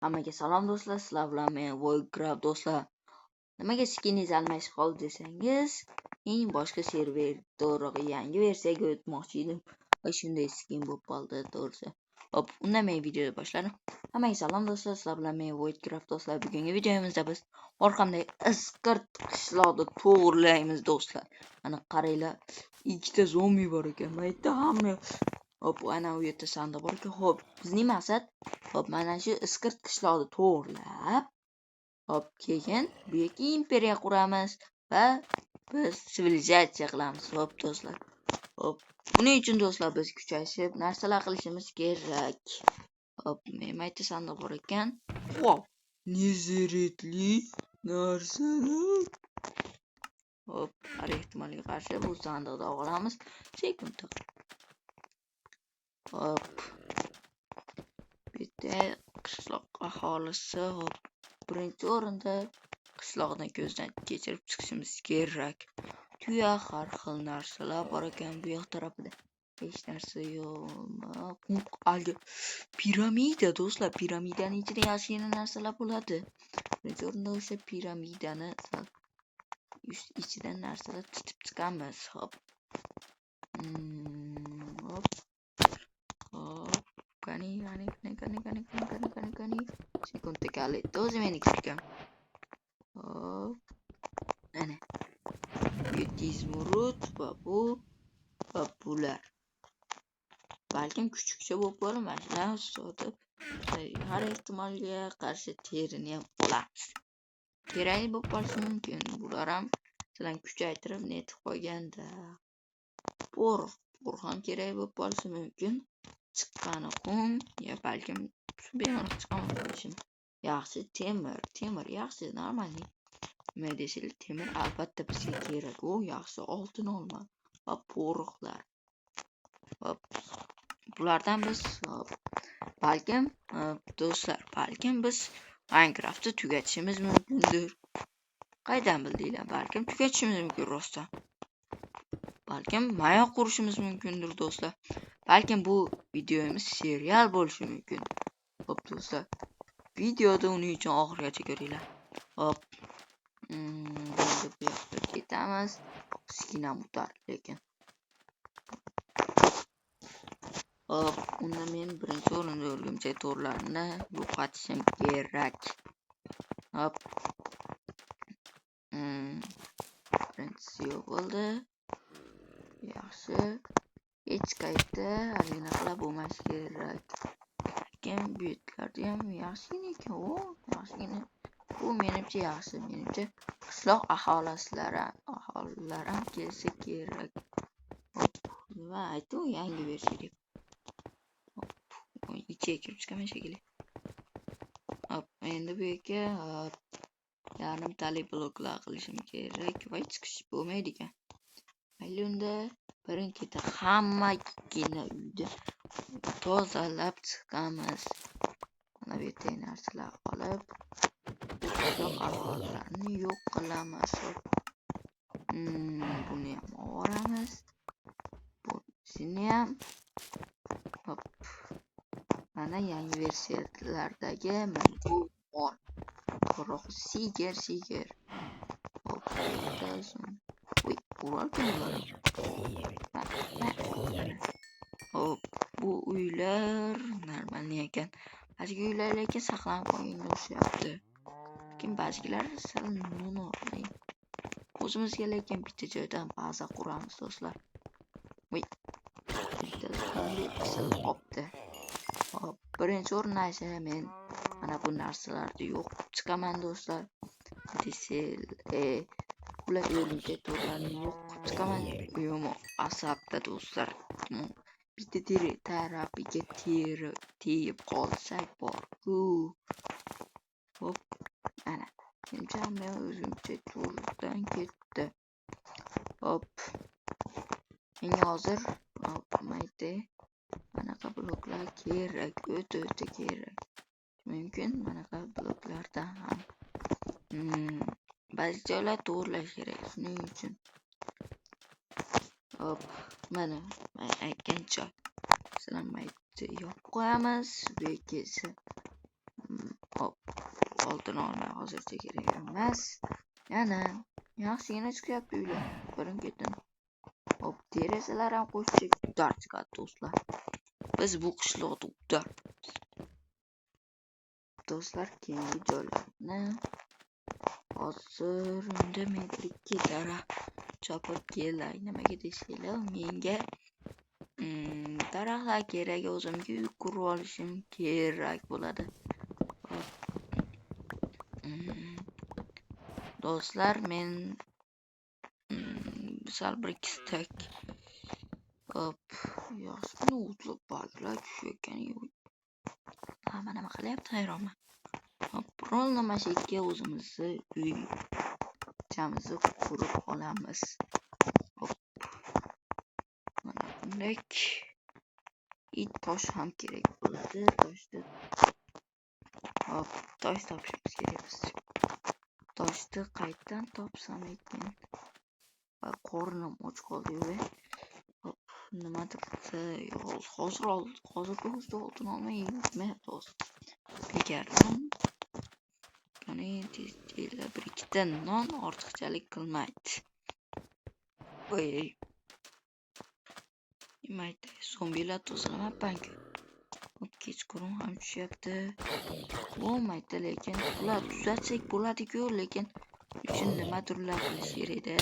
Hammaga salom do'stlar, sizlar bilan men Voidcraft do'stlar. Nimaga skiningiz almashib qoldi desangiz, men boshqa server yangi versiyaga o'tmoqchi edim va shunday skin bo'lib qoldi to'g'risi. Hop, undan men videoni boshladim. Hammaga salom do'stlar, sizlar bilan men Voidcraft do'stlar. Bugungi videomizda biz orqamdagi isqirt qishloqni to'g'irlaymiz do'stlar. Mana qaranglar, ikkita zombi bor ekan. Mayda hamma hop, ana u yerda sandiq bor ekan. Hop, bizning maqsad hop, mana shu isqirt qishloqni to'g'irlab, hop, keyin bu yerga imperiya quramiz va biz sivilizatsiya qilamiz. Hop do'stlar. Hop, buning uchun do'stlar biz kuchayishib narsalar qilishimiz kerak. Hop, men mayda sandiq bor ekan. Wow, neziretli narsalar. Hop, har ehtimolga qarshi bu sandiqda olamiz. Sekund. Hop, bitta qishloq aholisi hop, birinchi o'rinda qishloqni ko'zdan kechirib chiqishimiz kerak. Tuya har xil narsalar bor ekan bu yoq tarafida. Hech narsa yo'q. Alga piramida do'stlar, piramidaning ichida yaxshigina narsalar bo'ladi. Birinchi o'rinda o'sha piramidani ichidan narsalar tutib chiqamiz. Hop. Hop. Hop. Gani. Sekunda kaliti o'zi meniki ekan. Hop. Ana. Izmurud va bu va bular. Balkim kuchukcha bo'lib qolmasin. Sotib har ehtimolga qarshi terini ham olamiz. Kerakli bo'lib qolishi mumkin. Bular ham sizlarni kuchaytirib netib qo'yganda. Bor ham kerak bo'lib qolishi mumkin. Chiqqani qum ya balkim bemalol chiqaman qolishim. Yaxshi temir yaxshi normal. Nima deysiz, temir albatta bizga kerak. U yaxshi oltin olma va poroxlar. Hop. Bulardan biz balkim biz Minecraftni tugatishimiz mumkindir. Qaydan bildinglar? Balkim tugatishimiz mumkin rostdan. Balkim mayoq qurishimiz mumkindir do'stlar. Balkim bu videomiz serial bo'lishi mumkin. Hop do'stlar. Videoda uning uchun oxirigacha ko'ringlar. Hop. Endi bu yoqqa ketamiz. Skinam o'tar lekin. Hop, unda men birinchi o'rinda o'rgimchak to'rlarini yo'qotishim kerak. Hop. Birinchisi yo'q bo'ldi. Yaxshi. Hech qayerda halina qilib bo'lmash kerak. Lekin bu yerlarda ham yaxshigina ekan. Yaxshigina. Bu menimcha yaxshi. Menimcha qishloq aholilari ham kelsa kerak. Hop. Nima aytdim, yangi versiya deb. Hop. Ichiga kirib chiqaman shekilli. Hop. Endi bu yerga yarim tali bloklar qilishim kerak. Voy chiqish bo'lmaydi ekan. Mayli unda birinchida hammagina uyda tozalab chiqamiz. Mana bu yerda narsalar olib, qishloq aholilarini yo'q qilamiz. Buni ham olamiz. Buni ham. Hop. Mana yangi versiyalardagi bu bor. Biroq siger. Hop. Uy, hop, bu uylar normal ekan. Ba'zi uylar lekin saqlanib qolganga o'xshyapti. Lekin ba'zilar sal no'noq. O'zimizga lekin bitta joydan baza quramiz do'stlar. Voy. Bitta zombi qopdi. Hop, birinchi o'rinda esa men mana bu narsalarni yo'q chiqaman do'stlar. Ular o'limga to'g'ri yo'q chiqaman. Uyim asabda do'stlar. Bitta tarafiga tegib qolsak bor-ku. Hop. Ana. Menimcha hamma o'zimcha to'g'ridan ketdi. Hop. Menga hozir mayda manaqa bloklar kerak. O'ta kerak. Mumkin manaqa bloklardan ham. Ba'zi joylar to'g'rilash kerak. Shuning uchun. Hop. Mana men aytgan joy. Sizlar mayda yopib qo'yamiz. Bu yerga esa oldini olmay hozircha kerak emas. Yana yaxshigina chiqyapti uylar. Birin-ketin. Hop, derazalar ham qo'shib udar chiqadi do'stlar. Biz bu qishloqda udar. Do'stlar, keyingi joylarni hozir indamaylikki daraxt chopib kelay. Nimaga desanglar, menga daraxtlar kerak, o'zimga uy qurib olishim kerak bo'ladi. Do'stlar, men sal bir ikki stak yoshni o'tlab barglar tushayotgan yo'q. Nima qilyapti, hayronman. Biror nima shekilga o'zimizni uychamizni qurib olamiz. Mana bunday tosh ham kerak bo'ladi. Tosh topishimiz kerak biz. Toshni qayerdan topsam ekan? Qornim och qoldi. Nimadir hozirgi o'zida oltin olmay yurmayapti hozir. Bekardan qani tezda bir ikkita non ortiqchalik qilmaydi. Nimaydi, zombilar to'salamayapman-ku. Kechqurun ham tushyapti. Bo'lmaydi, lekin ular tuzatsak bo'ladi-ku, lekin uchun nimadirlar qilish kerak edi.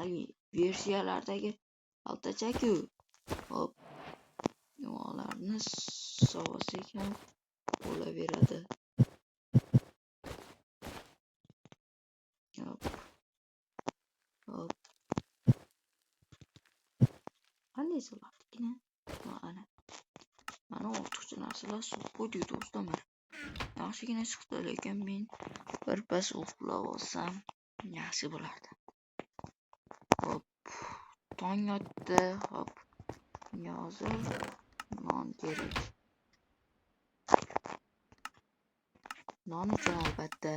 Ali versiyalardagi altachaku. Nimalarni sovasak ham bo'laveradi. Qanday solardigina? Mana ortiqcha narsalar suv qo'ydik do'stlar. Yaxshigina chiqdi, lekin men birpas uxlab olsam yaxshi bo'lardi. Tong otdi. Hozir non kerak. Non uchun albatta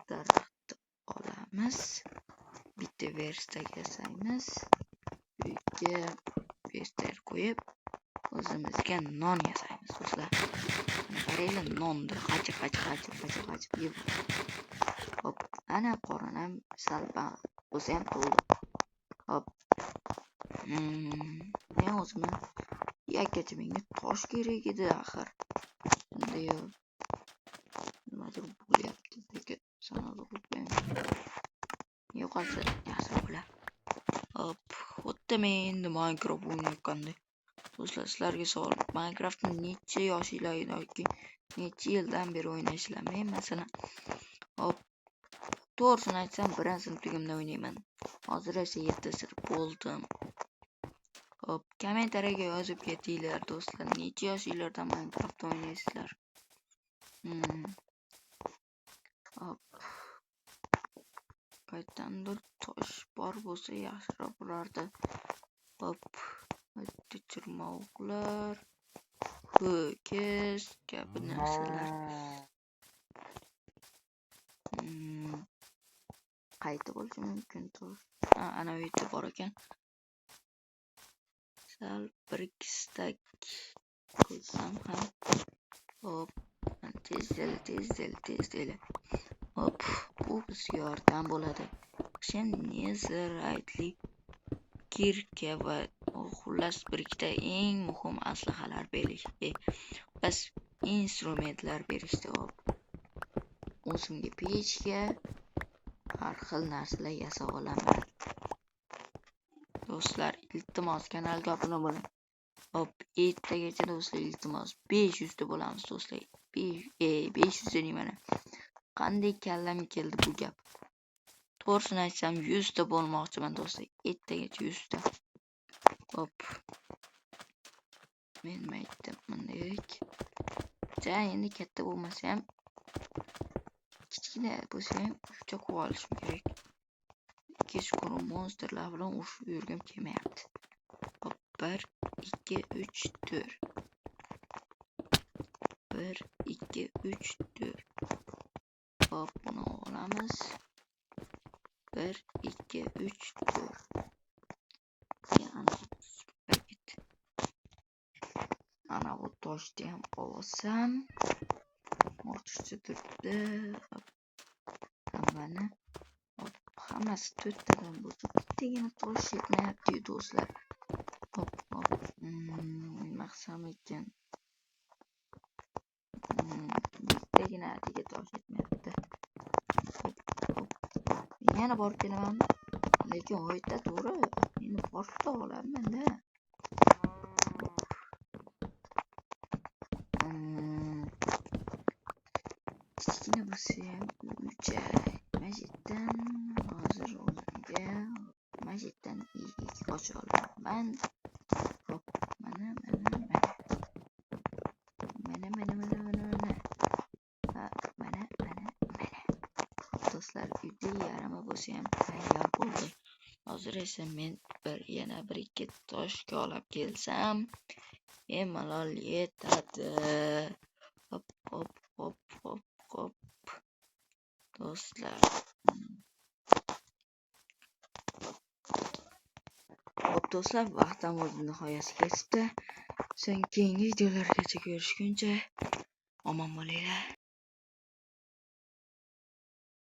daraxt olamiz. Bitta verstak yasaymiz. Uyga verstak qo'yib o'zimizga non yasaymiz do'stlar. Qaranglar, nonni qachib yeb. Ana qorinam sal bo'lsa ham to'ldi. Men o'zimni yakkacha menga tosh kerak edi axir. Endi nimadir bo'lyapti, lekin sanada qo'ymayman. Yo'qolsa yaxshi bo'lar. Xuddi men endi Minecraft o'ynayotganda. Do'stlar, sizlarga savol. Minecraftni necha yoshinglar yoki necha yildan beri o'ynaysizlar? Men masalan, to'g'risini aytsam, 1-sinfligimda o'ynayman. Hozir esa 7 bo'ldim. Kommentariyaga yozib ketinglar do'stlar, necha yoshinglardan Minecraft o'ynaysizlar? Qayerdandir tosh bor bo'lsa yaxshiroq bo'lardi. Chirmoqlar, ho'kiz kabi narsalar. Qayerda bo'lishi mumkin tosh? Ana u yerda bor ekan. Sal bir ikki stak qilsam ham. Tez. Bu bizga yordam bo'ladi. Netherite kirka va xullas bir ikkita eng muhim aslahalar berishdi. Bas instrumentlar berishdi. O'zimga pechga har xil narsalar yasab olaman. Do'stlar, iltimos kanalga obuna bo'ling. Ertagacha do'stlar, iltimos 500 ta bo'lamiz do'stlar. 500 deyman. Qanday kallam keldi bu gap? To'g'risini aytsam 100 ta bo'lmoqchiman do'stlar. Ertagacha 100 ta. Men aytdim bunday. Endi katta bo'lmasa ham kichkina bo'lsa ham shuncha qilib olishim kerak. Kechqurun monsterlar bilan urushib yurgim kelmayapti. 1 2 3 4. 1 2 3 4. Buni olamiz. 1 2 3 4. Ana bu toshni ham olsam, ortiqcha turibdi. Hammani hammasi 4 tadan bo'lsa, bittagina tosh yetmayapti do'stlar. Hop. Nima qilsam ekan? Bittagina atiga tosh yetmayapti. Hop. Yana borib kelaman. Lekin o'yda to'g'ri. Meni borib olaman-da. Kichkina bo'lsa ham uchay. Majiddan hozir o'zimga Majiddan eshik ocha olaman. Hop, mana. Do'stlar, uyda yarami bo'lsa ham tayyor bo'ldi. Hozir esa men yana bir ikki toshga olib kelsam, malol yetadi. Hop. Do'stlar. Do'stlar, vaqtim o'z nihoyasiga yetdi. So'ng keyingi videolargacha ko'rishguncha omon bo'linglar.